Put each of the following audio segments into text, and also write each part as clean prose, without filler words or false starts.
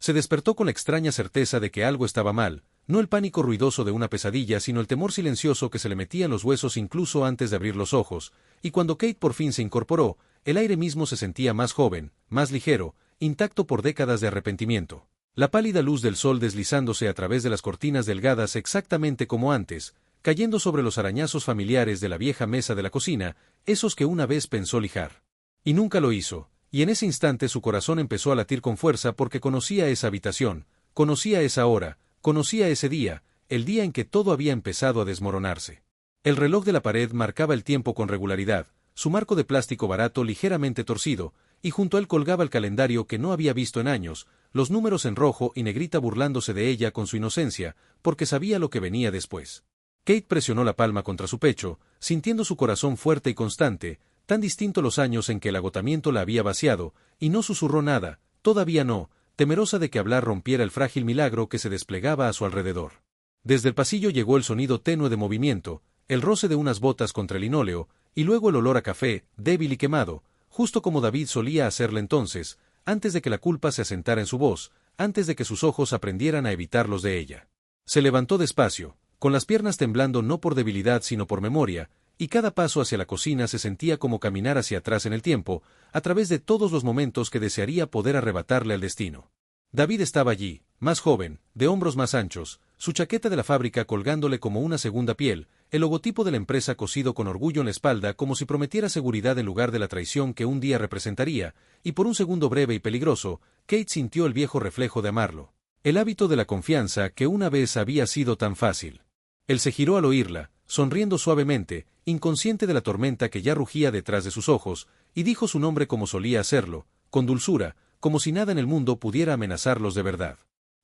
Se despertó con la extraña certeza de que algo estaba mal, no el pánico ruidoso de una pesadilla, sino el temor silencioso que se le metía en los huesos incluso antes de abrir los ojos, y cuando Kate por fin se incorporó, el aire mismo se sentía más joven, más ligero, intacto por décadas de arrepentimiento. La pálida luz del sol deslizándose a través de las cortinas delgadas exactamente como antes, cayendo sobre los arañazos familiares de la vieja mesa de la cocina, esos que una vez pensó lijar. Y nunca lo hizo, y en ese instante su corazón empezó a latir con fuerza porque conocía esa habitación, conocía esa hora, conocía ese día, el día en que todo había empezado a desmoronarse. El reloj de la pared marcaba el tiempo con regularidad, su marco de plástico barato ligeramente torcido, y junto a él colgaba el calendario que no había visto en años, los números en rojo y negrita burlándose de ella con su inocencia, porque sabía lo que venía después. Kate presionó la palma contra su pecho, sintiendo su corazón fuerte y constante, tan distinto los años en que el agotamiento la había vaciado, y no susurró nada, todavía no, temerosa de que hablar rompiera el frágil milagro que se desplegaba a su alrededor. Desde el pasillo llegó el sonido tenue de movimiento, el roce de unas botas contra el linóleo, y luego el olor a café, débil y quemado, justo como David solía hacerle entonces, antes de que la culpa se asentara en su voz, antes de que sus ojos aprendieran a evitarlos de ella. Se levantó despacio, con las piernas temblando no por debilidad sino por memoria, y cada paso hacia la cocina se sentía como caminar hacia atrás en el tiempo, a través de todos los momentos que desearía poder arrebatarle al destino. David estaba allí, más joven, de hombros más anchos, su chaqueta de la fábrica colgándole como una segunda piel, el logotipo de la empresa cosido con orgullo en la espalda como si prometiera seguridad en lugar de la traición que un día representaría, y por un segundo breve y peligroso, Kate sintió el viejo reflejo de amarlo. El hábito de la confianza que una vez había sido tan fácil. Él se giró al oírla, sonriendo suavemente, inconsciente de la tormenta que ya rugía detrás de sus ojos, y dijo su nombre como solía hacerlo, con dulzura, como si nada en el mundo pudiera amenazarlos de verdad.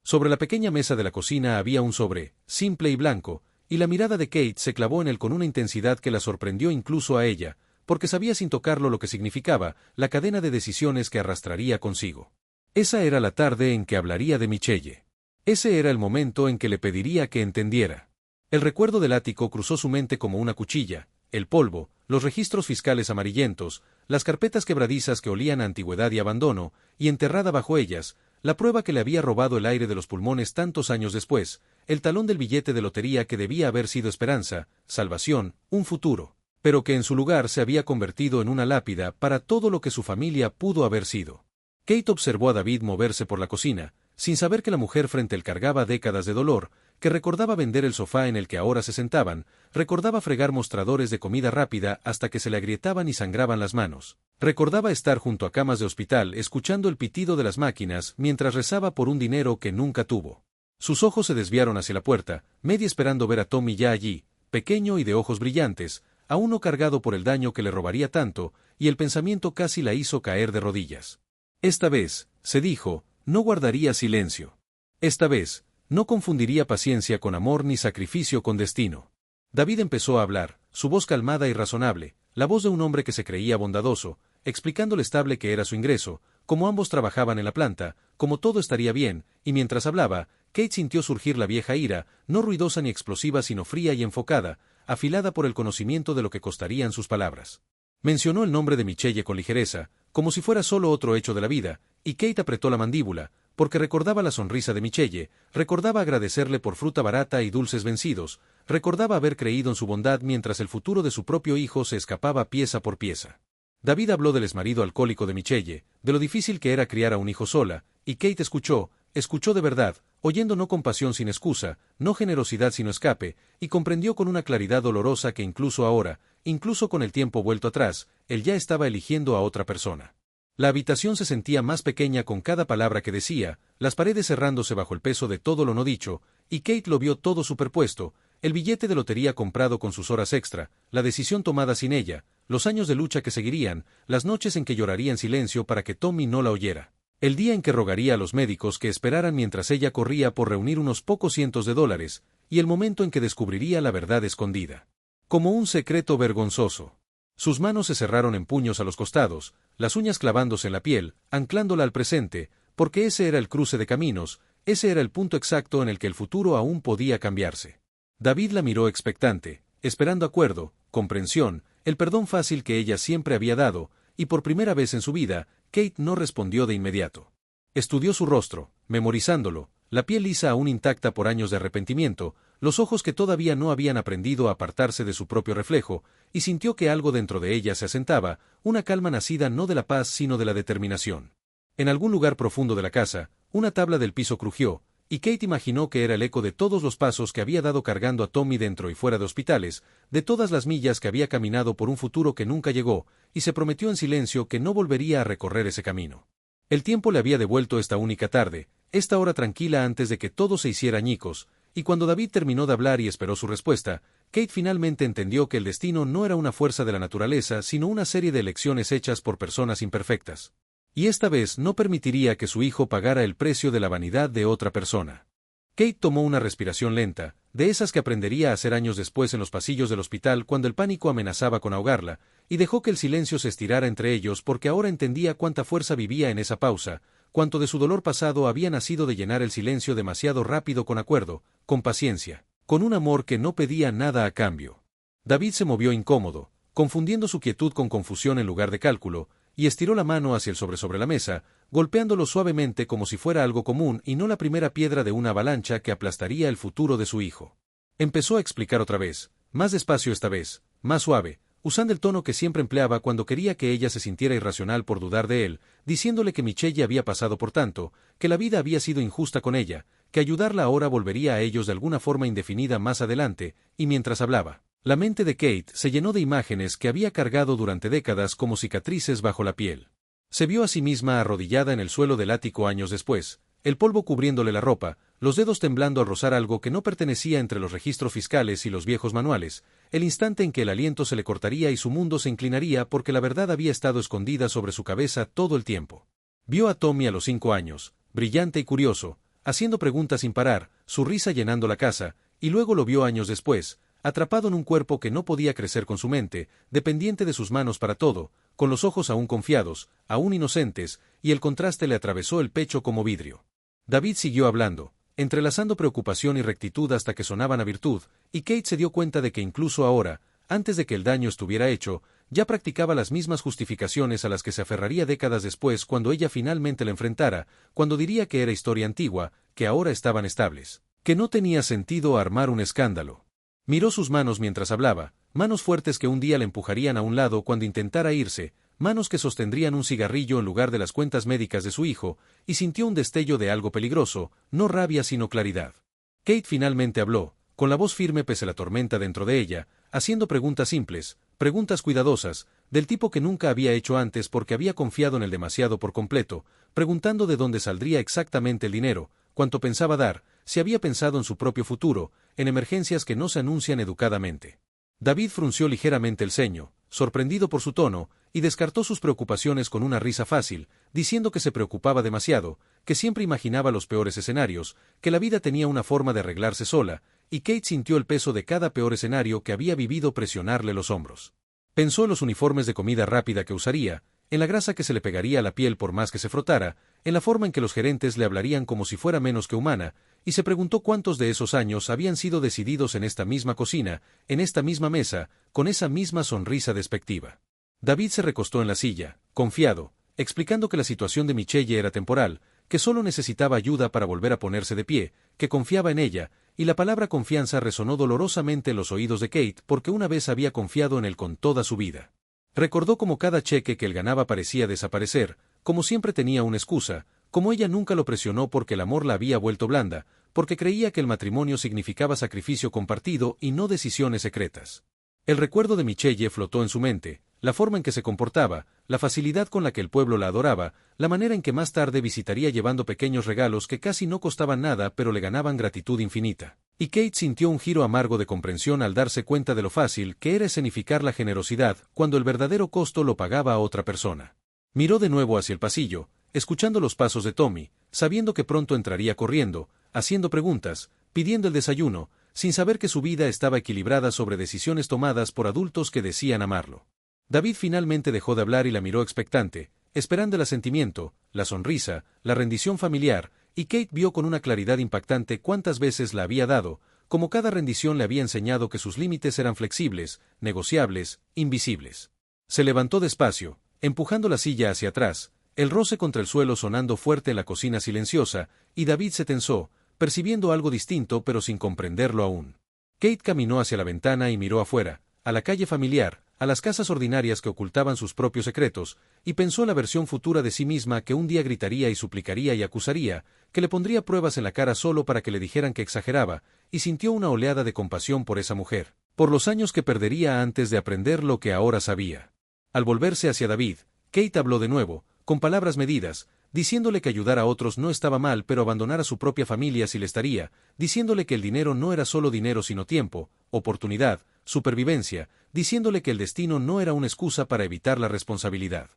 Sobre la pequeña mesa de la cocina había un sobre, simple y blanco, y la mirada de Kate se clavó en él con una intensidad que la sorprendió incluso a ella, porque sabía sin tocarlo lo que significaba la cadena de decisiones que arrastraría consigo. Esa era la tarde en que hablaría de Michelle. Ese era el momento en que le pediría que entendiera. El recuerdo del ático cruzó su mente como una cuchilla, el polvo, los registros fiscales amarillentos, las carpetas quebradizas que olían a antigüedad y abandono, y enterrada bajo ellas, la prueba que le había robado el aire de los pulmones tantos años después, el talón del billete de lotería que debía haber sido esperanza, salvación, un futuro, pero que en su lugar se había convertido en una lápida para todo lo que su familia pudo haber sido. Kate observó a David moverse por la cocina, sin saber que la mujer frente él cargaba décadas de dolor, que recordaba vender el sofá en el que ahora se sentaban, recordaba fregar mostradores de comida rápida hasta que se le agrietaban y sangraban las manos. Recordaba estar junto a camas de hospital escuchando el pitido de las máquinas mientras rezaba por un dinero que nunca tuvo. Sus ojos se desviaron hacia la puerta, medio esperando ver a Tommy ya allí, pequeño y de ojos brillantes, aún no cargado por el daño que le robaría tanto, y el pensamiento casi la hizo caer de rodillas. Esta vez, se dijo, no guardaría silencio. Esta vez, no confundiría paciencia con amor ni sacrificio con destino. David empezó a hablar, su voz calmada y razonable, la voz de un hombre que se creía bondadoso, explicando lo estable que era su ingreso, cómo ambos trabajaban en la planta, cómo todo estaría bien, y mientras hablaba, Kate sintió surgir la vieja ira, no ruidosa ni explosiva sino fría y enfocada, afilada por el conocimiento de lo que costarían sus palabras. Mencionó el nombre de Michelle con ligereza, como si fuera solo otro hecho de la vida, y Kate apretó la mandíbula, porque recordaba la sonrisa de Michelle, recordaba agradecerle por fruta barata y dulces vencidos, recordaba haber creído en su bondad mientras el futuro de su propio hijo se escapaba pieza por pieza. David habló del exmarido alcohólico de Michelle, de lo difícil que era criar a un hijo sola, y Kate escuchó de verdad, oyendo no compasión sin excusa, no generosidad sino escape, y comprendió con una claridad dolorosa que incluso ahora, incluso con el tiempo vuelto atrás, él ya estaba eligiendo a otra persona. La habitación se sentía más pequeña con cada palabra que decía, las paredes cerrándose bajo el peso de todo lo no dicho, y Kate lo vio todo superpuesto, el billete de lotería comprado con sus horas extra, la decisión tomada sin ella, los años de lucha que seguirían, las noches en que lloraría en silencio para que Tommy no la oyera, el día en que rogaría a los médicos que esperaran mientras ella corría por reunir unos pocos cientos de dólares, y el momento en que descubriría la verdad escondida. Como un secreto vergonzoso. Sus manos se cerraron en puños a los costados, las uñas clavándose en la piel, anclándola al presente, porque ese era el cruce de caminos, ese era el punto exacto en el que el futuro aún podía cambiarse. David la miró expectante, esperando acuerdo, comprensión, el perdón fácil que ella siempre había dado, y por primera vez en su vida, Kate no respondió de inmediato. Estudió su rostro, memorizándolo, la piel lisa aún intacta por años de arrepentimiento, los ojos que todavía no habían aprendido a apartarse de su propio reflejo, y sintió que algo dentro de ella se asentaba, una calma nacida no de la paz sino de la determinación. En algún lugar profundo de la casa, una tabla del piso crujió, y Kate imaginó que era el eco de todos los pasos que había dado cargando a Tommy dentro y fuera de hospitales, de todas las millas que había caminado por un futuro que nunca llegó, y se prometió en silencio que no volvería a recorrer ese camino. El tiempo le había devuelto esta única tarde, esta hora tranquila antes de que todo se hiciera añicos, y cuando David terminó de hablar y esperó su respuesta, Kate finalmente entendió que el destino no era una fuerza de la naturaleza sino una serie de elecciones hechas por personas imperfectas. Y esta vez no permitiría que su hijo pagara el precio de la vanidad de otra persona. Kate tomó una respiración lenta, de esas que aprendería a hacer años después en los pasillos del hospital cuando el pánico amenazaba con ahogarla, y dejó que el silencio se estirara entre ellos porque ahora entendía cuánta fuerza vivía en esa pausa, cuánto de su dolor pasado había nacido de llenar el silencio demasiado rápido con acuerdo, con paciencia, con un amor que no pedía nada a cambio. David se movió incómodo, confundiendo su quietud con confusión en lugar de cálculo, y estiró la mano hacia el sobre la mesa, golpeándolo suavemente como si fuera algo común y no la primera piedra de una avalancha que aplastaría el futuro de su hijo. Empezó a explicar otra vez, más despacio esta vez, más suave, usando el tono que siempre empleaba cuando quería que ella se sintiera irracional por dudar de él, diciéndole que Michelle había pasado por tanto, que la vida había sido injusta con ella, que ayudarla ahora volvería a ellos de alguna forma indefinida más adelante, y mientras hablaba, la mente de Kate se llenó de imágenes que había cargado durante décadas como cicatrices bajo la piel. Se vio a sí misma arrodillada en el suelo del ático años después, el polvo cubriéndole la ropa, los dedos temblando al rozar algo que no pertenecía entre los registros fiscales y los viejos manuales, el instante en que el aliento se le cortaría y su mundo se inclinaría porque la verdad había estado escondida sobre su cabeza todo el tiempo. Vio a Tommy a los 5 años, brillante y curioso, haciendo preguntas sin parar, su risa llenando la casa, y luego lo vio años después, atrapado en un cuerpo que no podía crecer con su mente, dependiente de sus manos para todo, con los ojos aún confiados, aún inocentes, y el contraste le atravesó el pecho como vidrio. David siguió hablando, entrelazando preocupación y rectitud hasta que sonaban a virtud, y Kate se dio cuenta de que incluso ahora, antes de que el daño estuviera hecho, ya practicaba las mismas justificaciones a las que se aferraría décadas después cuando ella finalmente la enfrentara, cuando diría que era historia antigua, que ahora estaban estables, que no tenía sentido armar un escándalo. Miró sus manos mientras hablaba, manos fuertes que un día le empujarían a un lado cuando intentara irse, manos que sostendrían un cigarrillo en lugar de las cuentas médicas de su hijo, y sintió un destello de algo peligroso, no rabia sino claridad. Kate finalmente habló, con la voz firme pese a la tormenta dentro de ella, haciendo preguntas simples, preguntas cuidadosas, del tipo que nunca había hecho antes porque había confiado en él demasiado por completo, preguntando de dónde saldría exactamente el dinero, cuánto pensaba dar, si había pensado en su propio futuro, en emergencias que no se anuncian educadamente. David frunció ligeramente el ceño, sorprendido por su tono, y descartó sus preocupaciones con una risa fácil, diciendo que se preocupaba demasiado, que siempre imaginaba los peores escenarios, que la vida tenía una forma de arreglarse sola, y Kate sintió el peso de cada peor escenario que había vivido presionarle los hombros. Pensó en los uniformes de comida rápida que usaría, en la grasa que se le pegaría a la piel por más que se frotara, en la forma en que los gerentes le hablarían como si fuera menos que humana, y se preguntó cuántos de esos años habían sido decididos en esta misma cocina, en esta misma mesa, con esa misma sonrisa despectiva. David se recostó en la silla, confiado, explicando que la situación de Michelle era temporal, que solo necesitaba ayuda para volver a ponerse de pie, que confiaba en ella, y la palabra confianza resonó dolorosamente en los oídos de Kate porque una vez había confiado en él con toda su vida. Recordó cómo cada cheque que él ganaba parecía desaparecer, como siempre tenía una excusa, como ella nunca lo presionó porque el amor la había vuelto blanda, porque creía que el matrimonio significaba sacrificio compartido y no decisiones secretas. El recuerdo de Michelle flotó en su mente, la forma en que se comportaba, la facilidad con la que el pueblo la adoraba, la manera en que más tarde visitaría llevando pequeños regalos que casi no costaban nada pero le ganaban gratitud infinita. Y Kate sintió un giro amargo de comprensión al darse cuenta de lo fácil que era escenificar la generosidad cuando el verdadero costo lo pagaba a otra persona. Miró de nuevo hacia el pasillo, escuchando los pasos de Tommy, sabiendo que pronto entraría corriendo, haciendo preguntas, pidiendo el desayuno, sin saber que su vida estaba equilibrada sobre decisiones tomadas por adultos que decían amarlo. David finalmente dejó de hablar y la miró expectante, esperando el asentimiento, la sonrisa, la rendición familiar, y Kate vio con una claridad impactante cuántas veces la había dado, como cada rendición le había enseñado que sus límites eran flexibles, negociables, invisibles. Se levantó despacio, empujando la silla hacia atrás, el roce contra el suelo sonando fuerte en la cocina silenciosa, y David se tensó, percibiendo algo distinto pero sin comprenderlo aún. Kate caminó hacia la ventana y miró afuera, a la calle familiar, a las casas ordinarias que ocultaban sus propios secretos, y pensó en la versión futura de sí misma que un día gritaría y suplicaría y acusaría, que le pondría pruebas en la cara solo para que le dijeran que exageraba, y sintió una oleada de compasión por esa mujer, por los años que perdería antes de aprender lo que ahora sabía. Al volverse hacia David, Kate habló de nuevo, con palabras medidas, diciéndole que ayudar a otros no estaba mal pero abandonar a su propia familia sí le estaría, diciéndole que el dinero no era solo dinero sino tiempo, oportunidad, supervivencia, diciéndole que el destino no era una excusa para evitar la responsabilidad.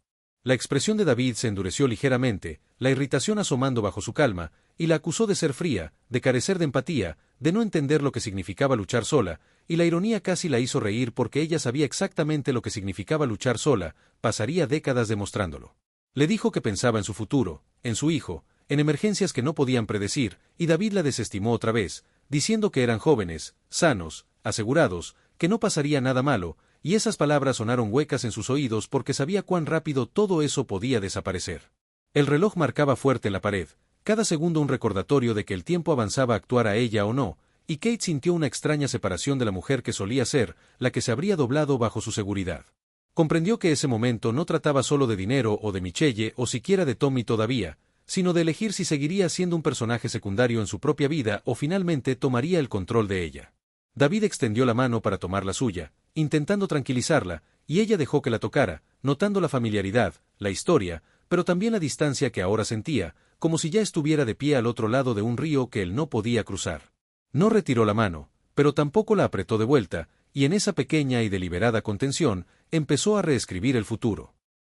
La expresión de David se endureció ligeramente, la irritación asomando bajo su calma, y la acusó de ser fría, de carecer de empatía, de no entender lo que significaba luchar sola, y la ironía casi la hizo reír porque ella sabía exactamente lo que significaba luchar sola, pasaría décadas demostrándolo. Le dijo que pensaba en su futuro, en su hijo, en emergencias que no podían predecir, y David la desestimó otra vez, diciendo que eran jóvenes, sanos, asegurados, que no pasaría nada malo, y esas palabras sonaron huecas en sus oídos porque sabía cuán rápido todo eso podía desaparecer. El reloj marcaba fuerte en la pared, cada segundo un recordatorio de que el tiempo avanzaba a actuar a ella o no, y Kate sintió una extraña separación de la mujer que solía ser, la que se habría doblado bajo su seguridad. Comprendió que ese momento no trataba solo de dinero o de Michelle o siquiera de Tommy todavía, sino de elegir si seguiría siendo un personaje secundario en su propia vida o finalmente tomaría el control de ella. David extendió la mano para tomar la suya, intentando tranquilizarla, y ella dejó que la tocara, notando la familiaridad, la historia, pero también la distancia que ahora sentía, como si ya estuviera de pie al otro lado de un río que él no podía cruzar. No retiró la mano, pero tampoco la apretó de vuelta, y en esa pequeña y deliberada contención, empezó a reescribir el futuro.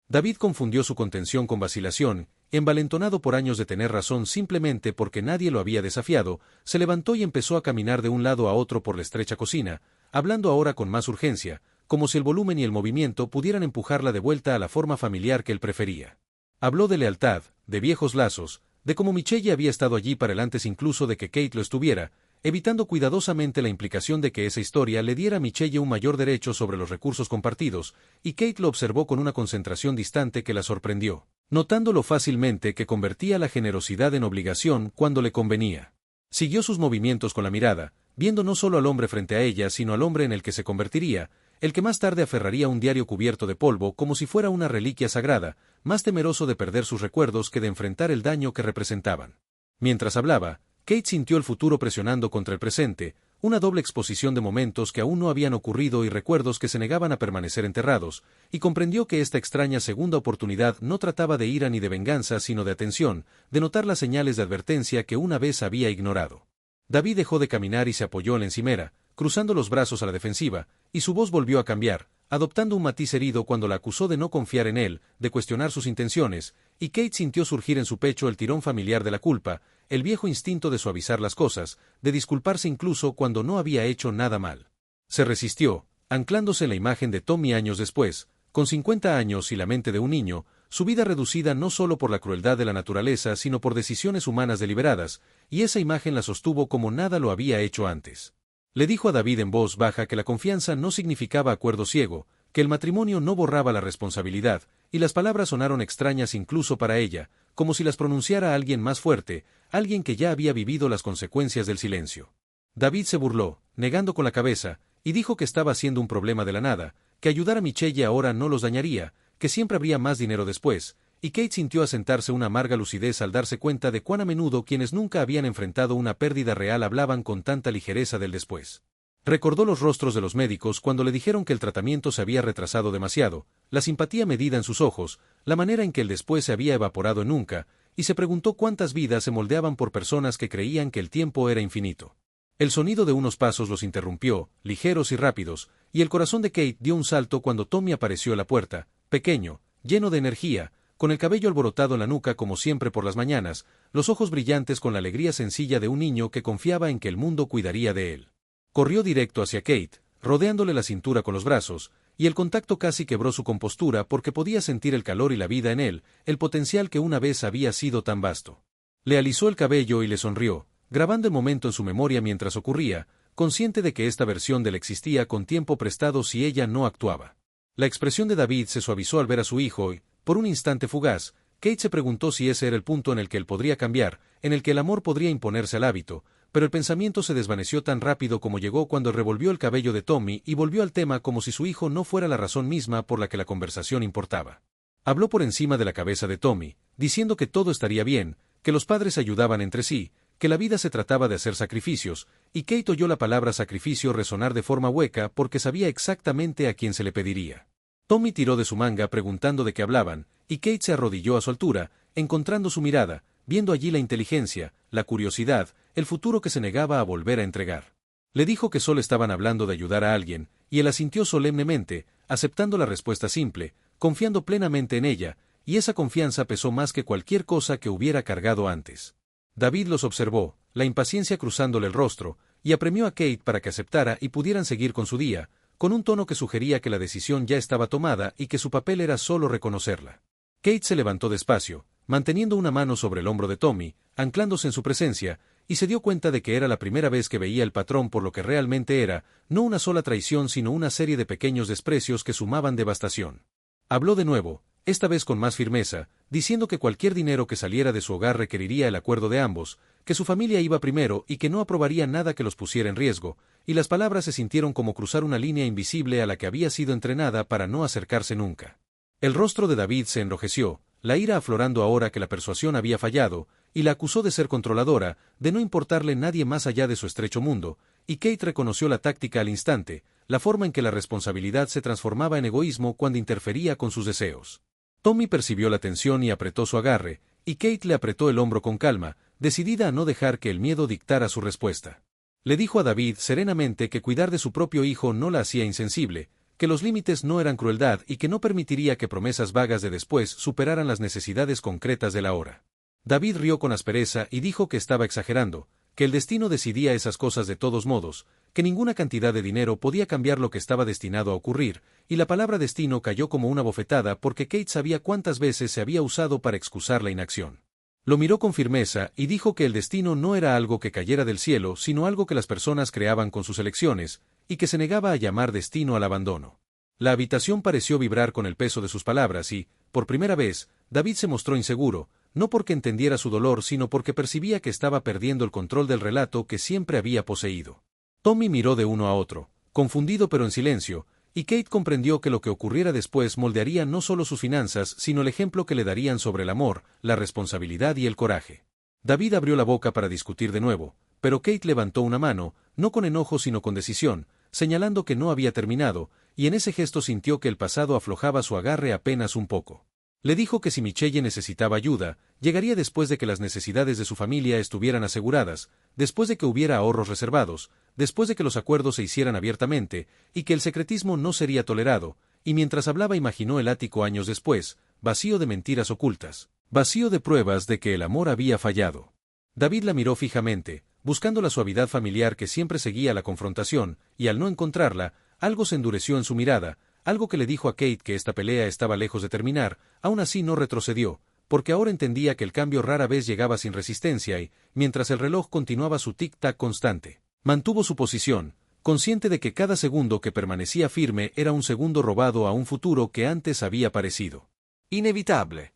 David confundió su contención con vacilación, envalentonado por años de tener razón simplemente porque nadie lo había desafiado, se levantó y empezó a caminar de un lado a otro por la estrecha cocina, hablando ahora con más urgencia, como si el volumen y el movimiento pudieran empujarla de vuelta a la forma familiar que él prefería. Habló de lealtad, de viejos lazos, de cómo Michelle había estado allí para él antes incluso de que Kate lo estuviera, evitando cuidadosamente la implicación de que esa historia le diera a Michelle un mayor derecho sobre los recursos compartidos, y Kate lo observó con una concentración distante que la sorprendió, notándolo fácilmente que convertía la generosidad en obligación cuando le convenía. Siguió sus movimientos con la mirada, viendo no solo al hombre frente a ella sino al hombre en el que se convertiría, el que más tarde aferraría un diario cubierto de polvo como si fuera una reliquia sagrada, más temeroso de perder sus recuerdos que de enfrentar el daño que representaban. Mientras hablaba, Kate sintió el futuro presionando contra el presente, una doble exposición de momentos que aún no habían ocurrido y recuerdos que se negaban a permanecer enterrados, y comprendió que esta extraña segunda oportunidad no trataba de ira ni de venganza sino de atención, de notar las señales de advertencia que una vez había ignorado. David dejó de caminar y se apoyó en la encimera, cruzando los brazos a la defensiva, y su voz volvió a cambiar, adoptando un matiz herido cuando la acusó de no confiar en él, de cuestionar sus intenciones, y Kate sintió surgir en su pecho el tirón familiar de la culpa, el viejo instinto de suavizar las cosas, de disculparse incluso cuando no había hecho nada mal. Se resistió, anclándose en la imagen de Tommy años después, con 50 años y la mente de un niño, su vida reducida no solo por la crueldad de la naturaleza sino por decisiones humanas deliberadas, y esa imagen la sostuvo como nada lo había hecho antes. Le dijo a David en voz baja que la confianza no significaba acuerdo ciego, que el matrimonio no borraba la responsabilidad, y las palabras sonaron extrañas incluso para ella, como si las pronunciara alguien más fuerte, alguien que ya había vivido las consecuencias del silencio. David se burló, negando con la cabeza, y dijo que estaba siendo un problema de la nada, que ayudar a Michelle ahora no los dañaría, que siempre habría más dinero después, y Kate sintió asentarse una amarga lucidez al darse cuenta de cuán a menudo quienes nunca habían enfrentado una pérdida real hablaban con tanta ligereza del después. Recordó los rostros de los médicos cuando le dijeron que el tratamiento se había retrasado demasiado, la simpatía medida en sus ojos, la manera en que el después se había evaporado en nunca, y se preguntó cuántas vidas se moldeaban por personas que creían que el tiempo era infinito. El sonido de unos pasos los interrumpió, ligeros y rápidos, y el corazón de Kate dio un salto cuando Tommy apareció a la puerta, pequeño, lleno de energía, con el cabello alborotado en la nuca como siempre por las mañanas, los ojos brillantes con la alegría sencilla de un niño que confiaba en que el mundo cuidaría de él. Corrió directo hacia Kate, rodeándole la cintura con los brazos, y el contacto casi quebró su compostura porque podía sentir el calor y la vida en él, el potencial que una vez había sido tan vasto. Le alisó el cabello y le sonrió, grabando el momento en su memoria mientras ocurría, consciente de que esta versión de él existía con tiempo prestado si ella no actuaba. La expresión de David se suavizó al ver a su hijo y, por un instante fugaz, Kate se preguntó si ese era el punto en el que él podría cambiar, en el que el amor podría imponerse al hábito, pero el pensamiento se desvaneció tan rápido como llegó cuando revolvió el cabello de Tommy y volvió al tema como si su hijo no fuera la razón misma por la que la conversación importaba. Habló por encima de la cabeza de Tommy, diciendo que todo estaría bien, que los padres ayudaban entre sí, que la vida se trataba de hacer sacrificios, y Kate oyó la palabra sacrificio resonar de forma hueca porque sabía exactamente a quién se le pediría. Tommy tiró de su manga preguntando de qué hablaban, y Kate se arrodilló a su altura, encontrando su mirada, viendo allí la inteligencia, la curiosidad, el futuro que se negaba a volver a entregar. Le dijo que solo estaban hablando de ayudar a alguien, y él asintió solemnemente, aceptando la respuesta simple, confiando plenamente en ella, y esa confianza pesó más que cualquier cosa que hubiera cargado antes. David los observó, la impaciencia cruzándole el rostro, y apremió a Kate para que aceptara y pudieran seguir con su día, con un tono que sugería que la decisión ya estaba tomada y que su papel era solo reconocerla. Kate se levantó despacio, manteniendo una mano sobre el hombro de Tommy, anclándose en su presencia, y se dio cuenta de que era la primera vez que veía el patrón por lo que realmente era, no una sola traición sino una serie de pequeños desprecios que sumaban devastación. Habló de nuevo, esta vez con más firmeza, diciendo que cualquier dinero que saliera de su hogar requeriría el acuerdo de ambos, que su familia iba primero y que no aprobaría nada que los pusiera en riesgo, y las palabras se sintieron como cruzar una línea invisible a la que había sido entrenada para no acercarse nunca. El rostro de David se enrojeció, la ira aflorando ahora que la persuasión había fallado, y la acusó de ser controladora, de no importarle nadie más allá de su estrecho mundo, y Kate reconoció la táctica al instante, la forma en que la responsabilidad se transformaba en egoísmo cuando interfería con sus deseos. Tommy percibió la tensión y apretó su agarre, y Kate le apretó el hombro con calma, decidida a no dejar que el miedo dictara su respuesta. Le dijo a David serenamente que cuidar de su propio hijo no la hacía insensible, que los límites no eran crueldad y que no permitiría que promesas vagas de después superaran las necesidades concretas de la hora. David rió con aspereza y dijo que estaba exagerando, que el destino decidía esas cosas de todos modos, que ninguna cantidad de dinero podía cambiar lo que estaba destinado a ocurrir, y la palabra destino cayó como una bofetada porque Kate sabía cuántas veces se había usado para excusar la inacción. Lo miró con firmeza y dijo que el destino no era algo que cayera del cielo, sino algo que las personas creaban con sus elecciones, y que se negaba a llamar destino al abandono. La habitación pareció vibrar con el peso de sus palabras y, por primera vez, David se mostró inseguro, no porque entendiera su dolor sino porque percibía que estaba perdiendo el control del relato que siempre había poseído. Tommy miró de uno a otro, confundido pero en silencio, y Kate comprendió que lo que ocurriera después moldearía no solo sus finanzas sino el ejemplo que le darían sobre el amor, la responsabilidad y el coraje. David abrió la boca para discutir de nuevo, pero Kate levantó una mano, no con enojo sino con decisión, señalando que no había terminado, y en ese gesto sintió que el pasado aflojaba su agarre apenas un poco. Le dijo que si Michelle necesitaba ayuda, llegaría después de que las necesidades de su familia estuvieran aseguradas, después de que hubiera ahorros reservados, después de que los acuerdos se hicieran abiertamente, y que el secretismo no sería tolerado, y mientras hablaba imaginó el ático años después, vacío de mentiras ocultas, vacío de pruebas de que el amor había fallado. David la miró fijamente, buscando la suavidad familiar que siempre seguía la confrontación, y al no encontrarla, algo se endureció en su mirada, algo que le dijo a Kate que esta pelea estaba lejos de terminar, aún así no retrocedió, porque ahora entendía que el cambio rara vez llegaba sin resistencia y, mientras el reloj continuaba su tic-tac constante, mantuvo su posición, consciente de que cada segundo que permanecía firme era un segundo robado a un futuro que antes había parecido inevitable.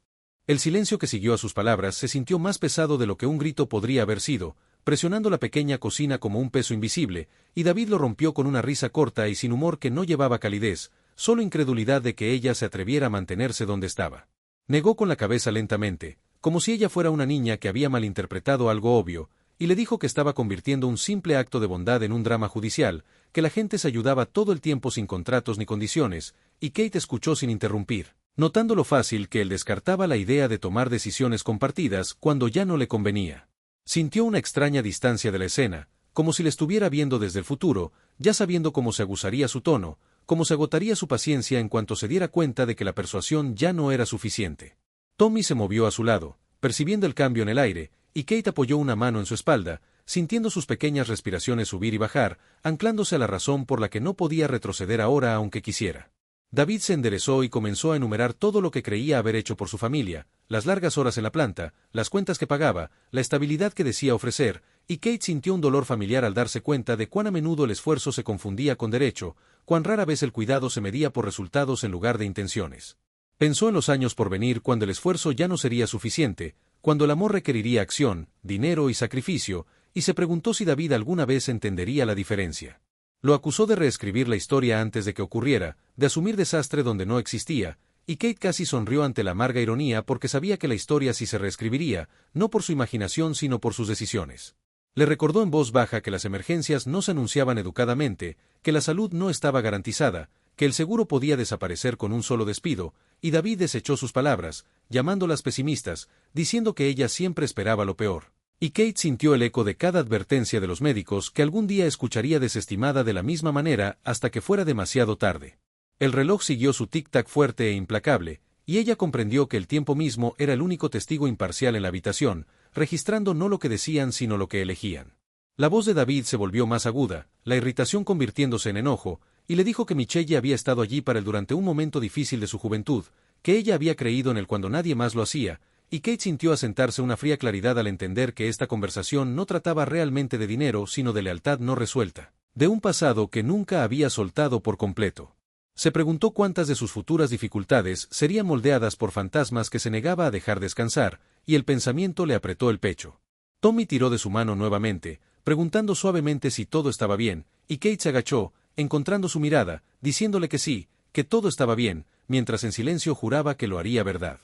El silencio que siguió a sus palabras se sintió más pesado de lo que un grito podría haber sido, presionando la pequeña cocina como un peso invisible, y David lo rompió con una risa corta y sin humor que no llevaba calidez, solo incredulidad de que ella se atreviera a mantenerse donde estaba. Negó con la cabeza lentamente, como si ella fuera una niña que había malinterpretado algo obvio, y le dijo que estaba convirtiendo un simple acto de bondad en un drama judicial, que la gente se ayudaba todo el tiempo sin contratos ni condiciones, y Kate escuchó sin interrumpir, notando lo fácil que él descartaba la idea de tomar decisiones compartidas cuando ya no le convenía. Sintió una extraña distancia de la escena, como si le estuviera viendo desde el futuro, ya sabiendo cómo se aguzaría su tono, cómo se agotaría su paciencia en cuanto se diera cuenta de que la persuasión ya no era suficiente. Tommy se movió a su lado, percibiendo el cambio en el aire, y Kate apoyó una mano en su espalda, sintiendo sus pequeñas respiraciones subir y bajar, anclándose a la razón por la que no podía retroceder ahora aunque quisiera. David se enderezó y comenzó a enumerar todo lo que creía haber hecho por su familia, las largas horas en la planta, las cuentas que pagaba, la estabilidad que decía ofrecer, y Kate sintió un dolor familiar al darse cuenta de cuán a menudo el esfuerzo se confundía con derecho, cuán rara vez el cuidado se medía por resultados en lugar de intenciones. Pensó en los años por venir cuando el esfuerzo ya no sería suficiente, cuando el amor requeriría acción, dinero y sacrificio, y se preguntó si David alguna vez entendería la diferencia. Lo acusó de reescribir la historia antes de que ocurriera, de asumir desastre donde no existía, y Kate casi sonrió ante la amarga ironía porque sabía que la historia sí se reescribiría, no por su imaginación sino por sus decisiones. Le recordó en voz baja que las emergencias no se anunciaban educadamente, que la salud no estaba garantizada, que el seguro podía desaparecer con un solo despido, y David desechó sus palabras, llamándolas pesimistas, diciendo que ella siempre esperaba lo peor. Y Kate sintió el eco de cada advertencia de los médicos que algún día escucharía desestimada de la misma manera hasta que fuera demasiado tarde. El reloj siguió su tic-tac fuerte e implacable, y ella comprendió que el tiempo mismo era el único testigo imparcial en la habitación, registrando no lo que decían sino lo que elegían. La voz de David se volvió más aguda, la irritación convirtiéndose en enojo, y le dijo que Michelle había estado allí para él durante un momento difícil de su juventud, que ella había creído en él cuando nadie más lo hacía, y Kate sintió asentarse una fría claridad al entender que esta conversación no trataba realmente de dinero sino de lealtad no resuelta, de un pasado que nunca había soltado por completo. Se preguntó cuántas de sus futuras dificultades serían moldeadas por fantasmas que se negaba a dejar descansar, y el pensamiento le apretó el pecho. Tommy tiró de su mano nuevamente, preguntando suavemente si todo estaba bien, y Kate se agachó, encontrando su mirada, diciéndole que sí, que todo estaba bien, mientras en silencio juraba que lo haría verdad.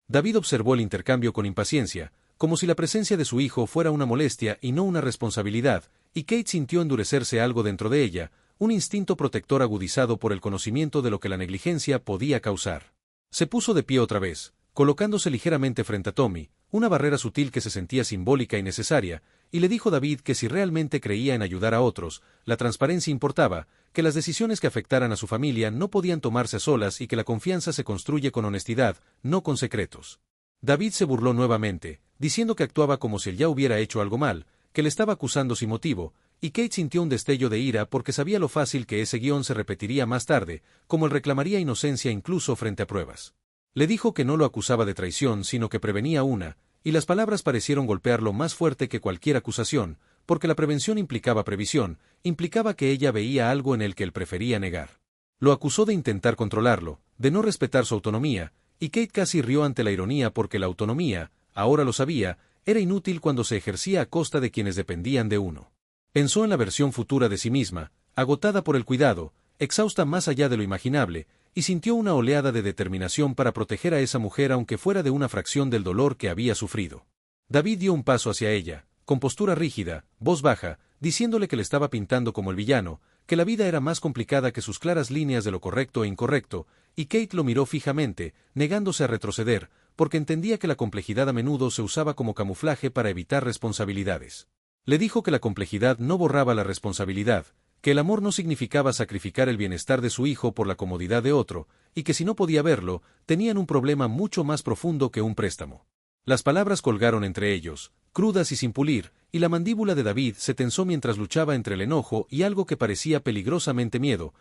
David observó el intercambio con impaciencia, como si la presencia de su hijo fuera una molestia y no una responsabilidad, y Kate sintió endurecerse algo dentro de ella, un instinto protector agudizado por el conocimiento de lo que la negligencia podía causar. Se puso de pie otra vez, colocándose ligeramente frente a Tommy, una barrera sutil que se sentía simbólica y necesaria, y le dijo a David que si realmente creía en ayudar a otros, la transparencia importaba, que las decisiones que afectaran a su familia no podían tomarse a solas y que la confianza se construye con honestidad, no con secretos. David se burló nuevamente, diciendo que actuaba como si él ya hubiera hecho algo mal, que le estaba acusando sin motivo, y Kate sintió un destello de ira porque sabía lo fácil que ese guión se repetiría más tarde, como él reclamaría inocencia incluso frente a pruebas. Le dijo que no lo acusaba de traición sino que prevenía una, y las palabras parecieron golpearlo más fuerte que cualquier acusación, porque la prevención implicaba previsión, implicaba que ella veía algo en el que él prefería negar. Lo acusó de intentar controlarlo, de no respetar su autonomía, y Kate casi rió ante la ironía porque la autonomía, ahora lo sabía, era inútil cuando se ejercía a costa de quienes dependían de uno. Pensó en la versión futura de sí misma, agotada por el cuidado, exhausta más allá de lo imaginable, y sintió una oleada de determinación para proteger a esa mujer aunque fuera de una fracción del dolor que había sufrido. David dio un paso hacia ella, con postura rígida, voz baja, diciéndole que le estaba pintando como el villano, que la vida era más complicada que sus claras líneas de lo correcto e incorrecto, y Kate lo miró fijamente, negándose a retroceder, porque entendía que la complejidad a menudo se usaba como camuflaje para evitar responsabilidades. Le dijo que la complejidad no borraba la responsabilidad, que el amor no significaba sacrificar el bienestar de su hijo por la comodidad de otro, y que si no podía verlo, tenían un problema mucho más profundo que un préstamo. Las palabras colgaron entre ellos, crudas y sin pulir, y la mandíbula de David se tensó mientras luchaba entre el enojo y algo que parecía peligrosamente miedo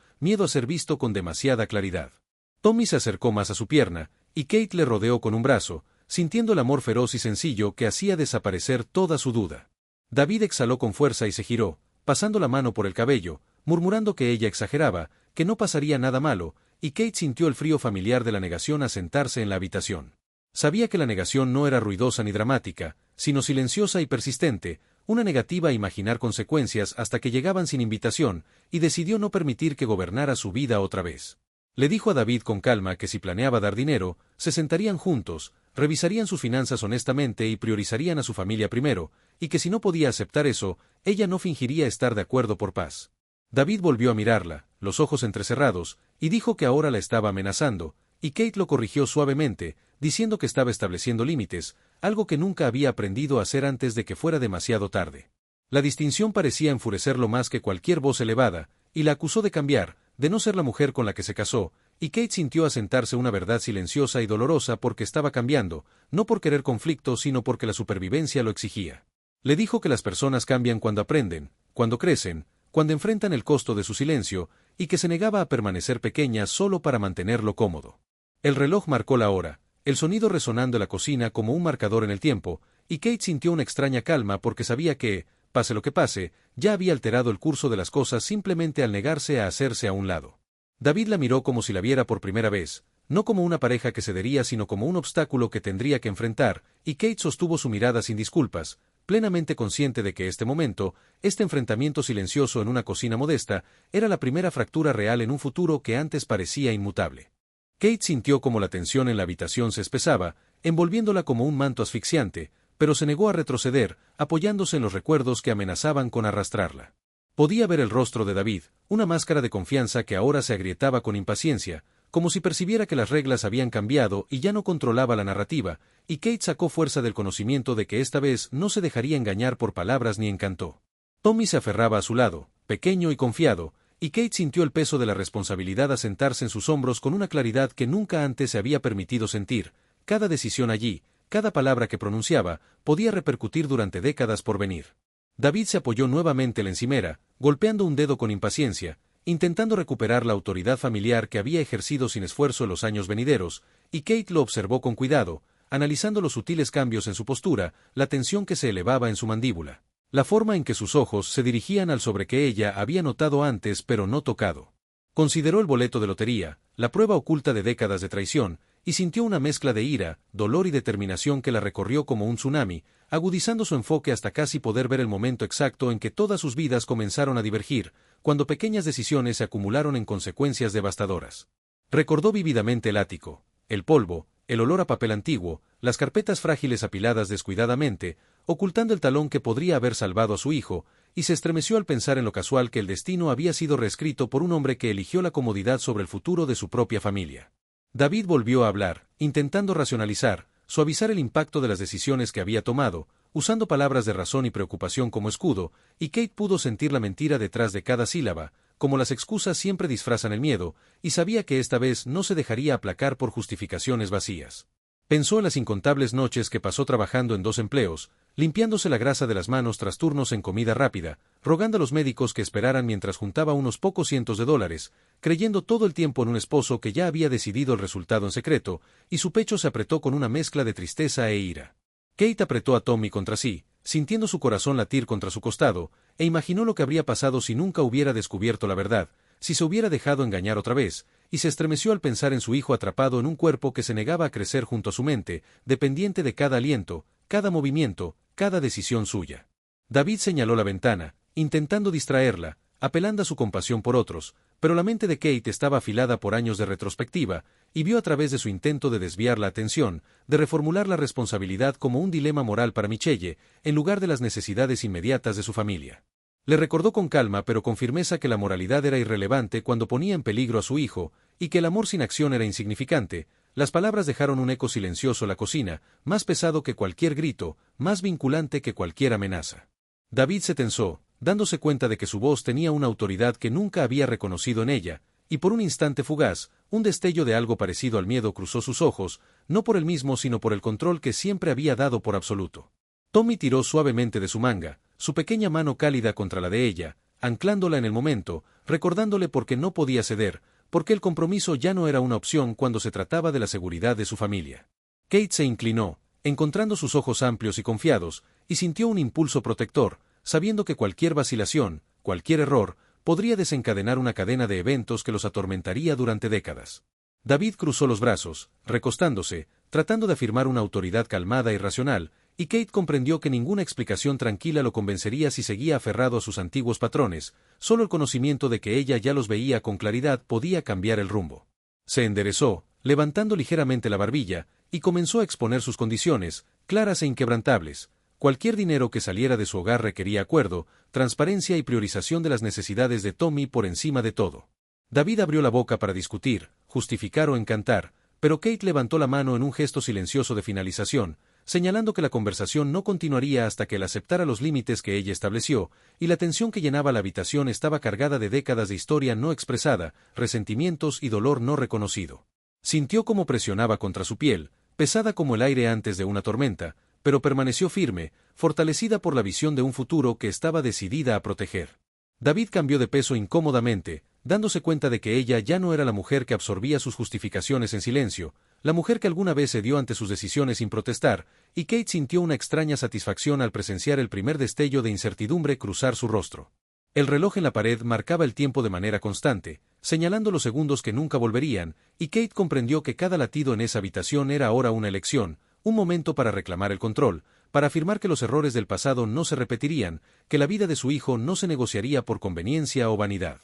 a ser visto con demasiada claridad. Tommy se acercó más a su pierna, y Kate le rodeó con un brazo, sintiendo el amor feroz y sencillo que hacía desaparecer toda su duda. David exhaló con fuerza y se giró, pasando la mano por el cabello, murmurando que ella exageraba, que no pasaría nada malo, y Kate sintió el frío familiar de la negación asentarse en la habitación. Sabía que la negación no era ruidosa ni dramática, sino silenciosa y persistente, una negativa a imaginar consecuencias hasta que llegaban sin invitación, y decidió no permitir que gobernara su vida otra vez. Le dijo a David con calma que si planeaba dar dinero, se sentarían juntos, revisarían sus finanzas honestamente y priorizarían a su familia primero, y que si no podía aceptar eso, ella no fingiría estar de acuerdo por paz. David volvió a mirarla, los ojos entrecerrados, y dijo que ahora la estaba amenazando, y Kate lo corrigió suavemente, diciendo que estaba estableciendo límites, algo que nunca había aprendido a hacer antes de que fuera demasiado tarde. La distinción parecía enfurecerlo más que cualquier voz elevada, y la acusó de cambiar, de no ser la mujer con la que se casó, y Kate sintió asentarse una verdad silenciosa y dolorosa porque estaba cambiando, no por querer conflicto sino porque la supervivencia lo exigía. Le dijo que las personas cambian cuando aprenden, cuando crecen, cuando enfrentan el costo de su silencio, y que se negaba a permanecer pequeña solo para mantenerlo cómodo. El reloj marcó la hora, el sonido resonando en la cocina como un marcador en el tiempo, y Kate sintió una extraña calma porque sabía que, pase lo que pase, ya había alterado el curso de las cosas simplemente al negarse a hacerse a un lado. David la miró como si la viera por primera vez, no como una pareja que cedería sino como un obstáculo que tendría que enfrentar, y Kate sostuvo su mirada sin disculpas, plenamente consciente de que este momento, este enfrentamiento silencioso en una cocina modesta, era la primera fractura real en un futuro que antes parecía inmutable. Kate sintió como la tensión en la habitación se espesaba, envolviéndola como un manto asfixiante, pero se negó a retroceder, apoyándose en los recuerdos que amenazaban con arrastrarla. Podía ver el rostro de David, una máscara de confianza que ahora se agrietaba con impaciencia, como si percibiera que las reglas habían cambiado y ya no controlaba la narrativa, y Kate sacó fuerza del conocimiento de que esta vez no se dejaría engañar por palabras ni encanto. Tommy se aferraba a su lado, pequeño y confiado, y Kate sintió el peso de la responsabilidad asentarse en sus hombros con una claridad que nunca antes se había permitido sentir. Cada decisión allí, cada palabra que pronunciaba, podía repercutir durante décadas por venir. David se apoyó nuevamente en la encimera, golpeando un dedo con impaciencia, intentando recuperar la autoridad familiar que había ejercido sin esfuerzo en los años venideros, y Kate lo observó con cuidado, analizando los sutiles cambios en su postura, la tensión que se elevaba en su mandíbula, la forma en que sus ojos se dirigían al sobre que ella había notado antes pero no tocado. Consideró el boleto de lotería, la prueba oculta de décadas de traición, y sintió una mezcla de ira, dolor y determinación que la recorrió como un tsunami, agudizando su enfoque hasta casi poder ver el momento exacto en que todas sus vidas comenzaron a divergir, cuando pequeñas decisiones se acumularon en consecuencias devastadoras. Recordó vívidamente el ático, el polvo, el olor a papel antiguo, las carpetas frágiles apiladas descuidadamente, ocultando el talón que podría haber salvado a su hijo, y se estremeció al pensar en lo casual que el destino había sido reescrito por un hombre que eligió la comodidad sobre el futuro de su propia familia. David volvió a hablar, intentando racionalizar, suavizar el impacto de las decisiones que había tomado, usando palabras de razón y preocupación como escudo, y Kate pudo sentir la mentira detrás de cada sílaba, como las excusas siempre disfrazan el miedo, y sabía que esta vez no se dejaría aplacar por justificaciones vacías. Pensó en las incontables noches que pasó trabajando en 2 empleos, limpiándose la grasa de las manos tras turnos en comida rápida, rogando a los médicos que esperaran mientras juntaba unos pocos cientos de dólares, creyendo todo el tiempo en un esposo que ya había decidido el resultado en secreto, y su pecho se apretó con una mezcla de tristeza e ira. Kate apretó a Tommy contra sí, sintiendo su corazón latir contra su costado, e imaginó lo que habría pasado si nunca hubiera descubierto la verdad, si se hubiera dejado engañar otra vez, y se estremeció al pensar en su hijo atrapado en un cuerpo que se negaba a crecer junto a su mente, dependiente de cada aliento, cada movimiento, cada decisión suya. David señaló la ventana, intentando distraerla, apelando a su compasión por otros, pero la mente de Kate estaba afilada por años de retrospectiva, y vio a través de su intento de desviar la atención, de reformular la responsabilidad como un dilema moral para Michelle, en lugar de las necesidades inmediatas de su familia. Le recordó con calma pero con firmeza que la moralidad era irrelevante cuando ponía en peligro a su hijo, y que el amor sin acción era insignificante. Las palabras dejaron un eco silencioso en la cocina, más pesado que cualquier grito, más vinculante que cualquier amenaza. David se tensó, dándose cuenta de que su voz tenía una autoridad que nunca había reconocido en ella, y por un instante fugaz, un destello de algo parecido al miedo cruzó sus ojos, no por el mismo sino por el control que siempre había dado por absoluto. Tommy tiró suavemente de su manga, su pequeña mano cálida contra la de ella, anclándola en el momento, recordándole por qué no podía ceder, porque el compromiso ya no era una opción cuando se trataba de la seguridad de su familia. Kate se inclinó, encontrando sus ojos amplios y confiados, y sintió un impulso protector, sabiendo que cualquier vacilación, cualquier error, podría desencadenar una cadena de eventos que los atormentaría durante décadas. David cruzó los brazos, recostándose, tratando de afirmar una autoridad calmada y racional, y Kate comprendió que ninguna explicación tranquila lo convencería si seguía aferrado a sus antiguos patrones, solo el conocimiento de que ella ya los veía con claridad podía cambiar el rumbo. Se enderezó, levantando ligeramente la barbilla, y comenzó a exponer sus condiciones, claras e inquebrantables. Cualquier dinero que saliera de su hogar requería acuerdo, transparencia y priorización de las necesidades de Tommy por encima de todo. David abrió la boca para discutir, justificar o encantar, pero Kate levantó la mano en un gesto silencioso de finalización, señalando que la conversación no continuaría hasta que él aceptara los límites que ella estableció, y la tensión que llenaba la habitación estaba cargada de décadas de historia no expresada, resentimientos y dolor no reconocido. Sintió cómo presionaba contra su piel, pesada como el aire antes de una tormenta, pero permaneció firme, fortalecida por la visión de un futuro que estaba decidida a proteger. David cambió de peso incómodamente, dándose cuenta de que ella ya no era la mujer que absorbía sus justificaciones en silencio, la mujer que alguna vez cedió ante sus decisiones sin protestar, y Kate sintió una extraña satisfacción al presenciar el primer destello de incertidumbre cruzar su rostro. El reloj en la pared marcaba el tiempo de manera constante, señalando los segundos que nunca volverían, y Kate comprendió que cada latido en esa habitación era ahora una elección, un momento para reclamar el control, para afirmar que los errores del pasado no se repetirían, que la vida de su hijo no se negociaría por conveniencia o vanidad.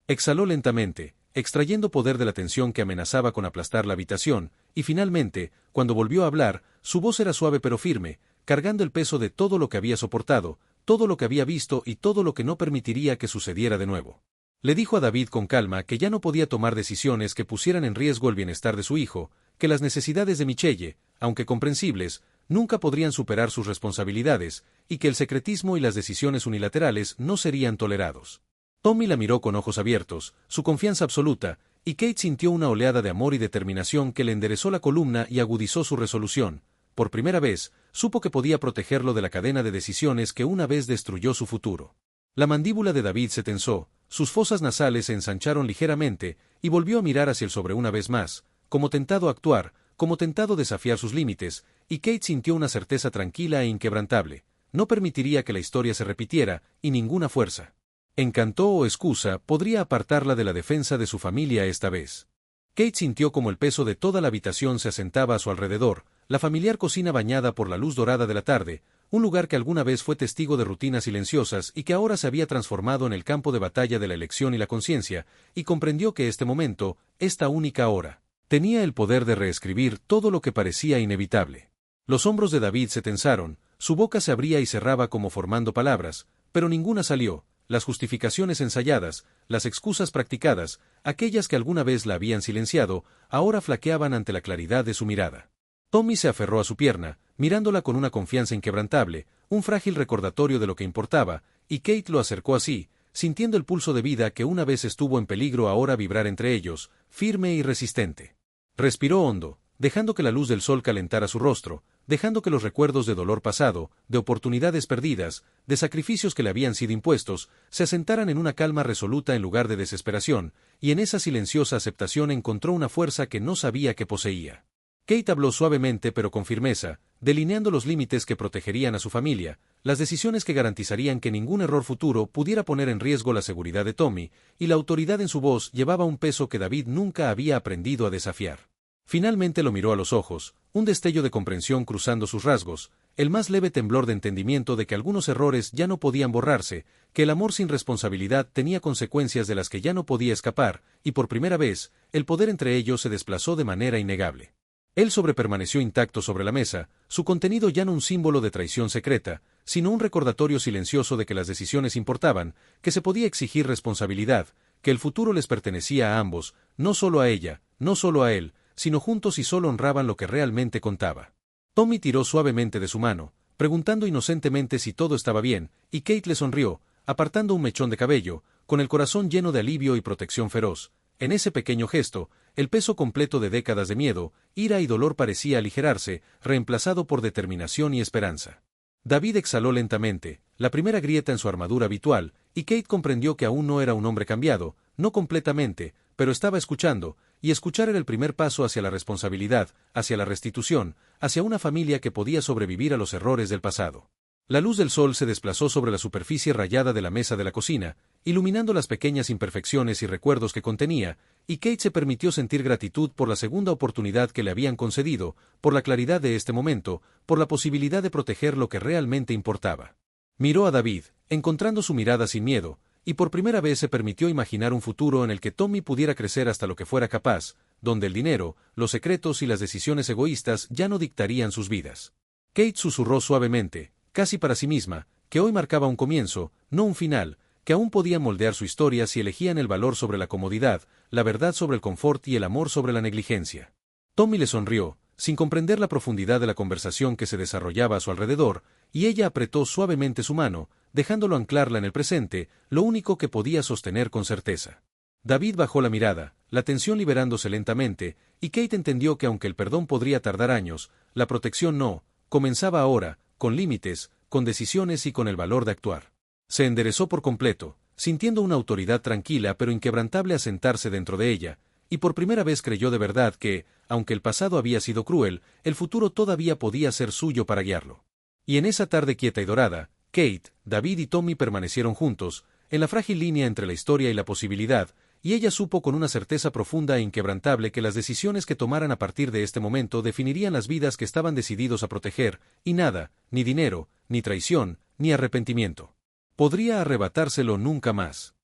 Exhaló lentamente, extrayendo poder de la tensión que amenazaba con aplastar la habitación, y finalmente, cuando volvió a hablar, su voz era suave pero firme, cargando el peso de todo lo que había soportado, todo lo que había visto y todo lo que no permitiría que sucediera de nuevo. Le dijo a David con calma que ya no podía tomar decisiones que pusieran en riesgo el bienestar de su hijo, que las necesidades de Michelle, aunque comprensibles, nunca podrían superar sus responsabilidades, y que el secretismo y las decisiones unilaterales no serían tolerados. Tommy la miró con ojos abiertos, su confianza absoluta, y Kate sintió una oleada de amor y determinación que le enderezó la columna y agudizó su resolución. Por primera vez, supo que podía protegerlo de la cadena de decisiones que una vez destruyó su futuro. La mandíbula de David se tensó, sus fosas nasales se ensancharon ligeramente, y volvió a mirar hacia el sobre una vez más, como tentado a actuar, como tentado a desafiar sus límites, y Kate sintió una certeza tranquila e inquebrantable. No permitiría que la historia se repitiera, y ninguna fuerza, encantó o excusa podría apartarla de la defensa de su familia esta vez. Kate sintió como el peso de toda la habitación se asentaba a su alrededor, la familiar cocina bañada por la luz dorada de la tarde, un lugar que alguna vez fue testigo de rutinas silenciosas y que ahora se había transformado en el campo de batalla de la elección y la conciencia, y comprendió que este momento, esta única hora, tenía el poder de reescribir todo lo que parecía inevitable. Los hombros de David se tensaron, su boca se abría y cerraba como formando palabras, pero ninguna salió. Las justificaciones ensayadas, las excusas practicadas, aquellas que alguna vez la habían silenciado, ahora flaqueaban ante la claridad de su mirada. Tommy se aferró a su pierna, mirándola con una confianza inquebrantable, un frágil recordatorio de lo que importaba, y Kate lo acercó así, sintiendo el pulso de vida que una vez estuvo en peligro ahora vibrar entre ellos, firme y resistente. Respiró hondo, dejando que la luz del sol calentara su rostro, dejando que los recuerdos de dolor pasado, de oportunidades perdidas, de sacrificios que le habían sido impuestos, se asentaran en una calma resoluta en lugar de desesperación, y en esa silenciosa aceptación encontró una fuerza que no sabía que poseía. Kate habló suavemente pero con firmeza, delineando los límites que protegerían a su familia, las decisiones que garantizarían que ningún error futuro pudiera poner en riesgo la seguridad de Tommy, y la autoridad en su voz llevaba un peso que David nunca había aprendido a desafiar. Finalmente lo miró a los ojos, un destello de comprensión cruzando sus rasgos, el más leve temblor de entendimiento de que algunos errores ya no podían borrarse, que el amor sin responsabilidad tenía consecuencias de las que ya no podía escapar, y por primera vez, el poder entre ellos se desplazó de manera innegable. El sobre permaneció intacto sobre la mesa, su contenido ya no un símbolo de traición secreta, sino un recordatorio silencioso de que las decisiones importaban, que se podía exigir responsabilidad, que el futuro les pertenecía a ambos, no solo a ella, no solo a él, sino juntos y solo honraban lo que realmente contaba. Tommy tiró suavemente de su mano, preguntando inocentemente si todo estaba bien, y Kate le sonrió, apartando un mechón de cabello, con el corazón lleno de alivio y protección feroz. En ese pequeño gesto, el peso completo de décadas de miedo, ira y dolor parecía aligerarse, reemplazado por determinación y esperanza. David exhaló lentamente, la primera grieta en su armadura habitual, y Kate comprendió que aún no era un hombre cambiado, no completamente, pero estaba escuchando, y escuchar era el primer paso hacia la responsabilidad, hacia la restitución, hacia una familia que podía sobrevivir a los errores del pasado. La luz del sol se desplazó sobre la superficie rayada de la mesa de la cocina, iluminando las pequeñas imperfecciones y recuerdos que contenía, y Kate se permitió sentir gratitud por la segunda oportunidad que le habían concedido, por la claridad de este momento, por la posibilidad de proteger lo que realmente importaba. Miró a David, encontrando su mirada sin miedo, y por primera vez se permitió imaginar un futuro en el que Tommy pudiera crecer hasta lo que fuera capaz, donde el dinero, los secretos y las decisiones egoístas ya no dictarían sus vidas. Kate susurró suavemente, casi para sí misma, que hoy marcaba un comienzo, no un final, que aún podían moldear su historia si elegían el valor sobre la comodidad, la verdad sobre el confort y el amor sobre la negligencia. Tommy le sonrió, sin comprender la profundidad de la conversación que se desarrollaba a su alrededor, y ella apretó suavemente su mano, dejándolo anclarla en el presente, lo único que podía sostener con certeza. David bajó la mirada, la tensión liberándose lentamente, y Kate entendió que aunque el perdón podría tardar años, la protección no, comenzaba ahora, con límites, con decisiones y con el valor de actuar. Se enderezó por completo, sintiendo una autoridad tranquila pero inquebrantable asentarse dentro de ella, y por primera vez creyó de verdad que, aunque el pasado había sido cruel, el futuro todavía podía ser suyo para guiarlo. Y en esa tarde quieta y dorada, Kate, David y Tommy permanecieron juntos, en la frágil línea entre la historia y la posibilidad, y ella supo con una certeza profunda e inquebrantable que las decisiones que tomaran a partir de este momento definirían las vidas que estaban decididos a proteger, y nada, ni dinero, ni traición, ni arrepentimiento, podría arrebatárselo nunca más.